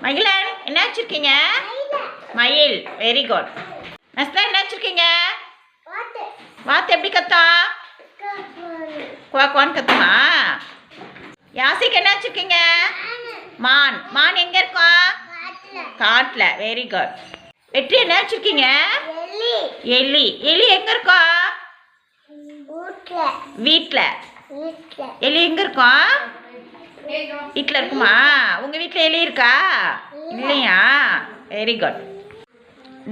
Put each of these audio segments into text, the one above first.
மகிழன் என்ன வச்சிருக்கீங்க? மயில். Very good. நஸ்தா என்ன வச்சிருக்கீங்க? வாத்து எப்படி கத்தும்? குவான்னு கத்துமா? யாசிக் என்ன வச்சிருக்கீங்க? மான். மான் எங்க இருக்கும்? காட்டுல. Very good. வெற்றி என்ன வச்சிருக்கீங்க? எலி. எலி எங்க இருக்கும்? வீட்ல. எலி எங்க இருக்கும்? வீட்டில் இருக்குமா? உங்கள் வீட்டில் எலி இருக்கா? இல்லையா? Very good.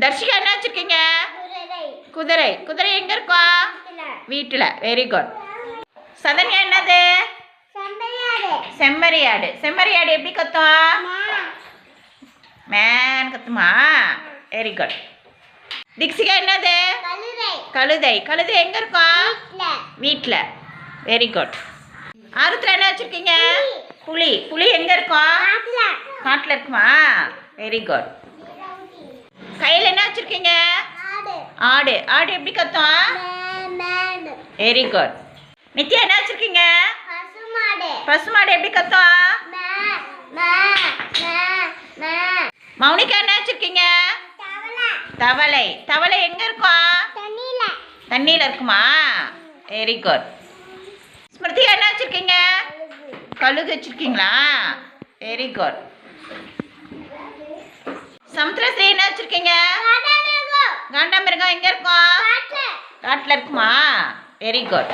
தர்ஷிகா என்ன வச்சுருக்கீங்க? குதிரை. குதிரை எங்கே இருக்கும்? வீட்டில். Very good. சதன்யா என்னது? செம்மறியாடு. செம்மறியாடு எப்படி கத்தும்? மேன் கத்துமா? Very good. திக்ஷிகா என்னது? கழுதை. கழுதை எங்கே இருக்கும்? வீட்டில். Very good. ஆருத்ரா என்ன வச்சுருக்கீங்க? புலி. புலி எங்கே இருக்கும்? காட்டில் இருக்குமா? Very good. கையில் என்ன வச்சுருக்கீங்க? ஆடு. ஆடு எப்படி கத்தும்? Very good. நித்யா என்ன வச்சுருக்கீங்க? பசுமாடு எப்படி கத்தும்? மௌனிகா என்ன வச்சுருக்கீங்க? தவளை. தவளை எங்கே இருக்கும்? தண்ணியில் இருக்குமா? Very good. ஸ்மிருதியா என்ன வச்சுருக்கீங்க? கழுகு வச்சுருக்கீங்களா? Very good. சமுத்திரஸ்ரீ என்ன வச்சுருக்கீங்க? காண்டாமிருகம் எங்கே இருக்கும்? காட்டில் இருக்குமா? Very good.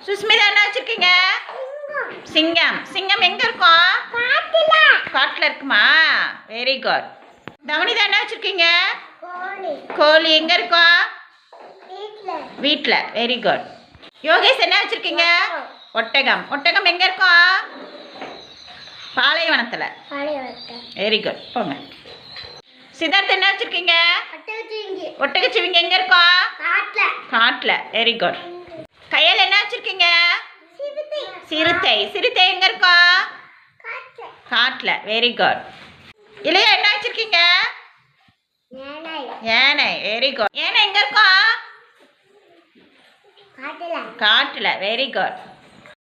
சுஸ்மிதா என்ன வச்சுருக்கீங்க? சிங்கம். சிங்கம் எங்கே இருக்கும்? காட்டில் இருக்குமா? Very good. தவனிதா என்ன வச்சுருக்கீங்க? கோழி எங்கே இருக்கும்? வீட்டில். Very good. யோகேஷ் என்ன வச்சுருக்கீங்க? ஒட்டகம். ஒட்டகம் எங்கே இருக்கும்? பாலைவனத்தில். Very good. போங்க. சித்தார்த் என்ன வச்சுருக்கீங்க? ஒட்டகச்சிவிங்கி எங்கே இருக்கும்? காட்டில். Very good. கையில் என்ன வச்சுருக்கீங்க? சிறுத்தை. சிறுத்தை எங்கே இருக்கும்? காட்டில். Very good. இல்லையா என்ன வச்சுருக்கீங்க? யானை. Very good. யானை எங்கே இருக்கும்? காட்டில். Very good.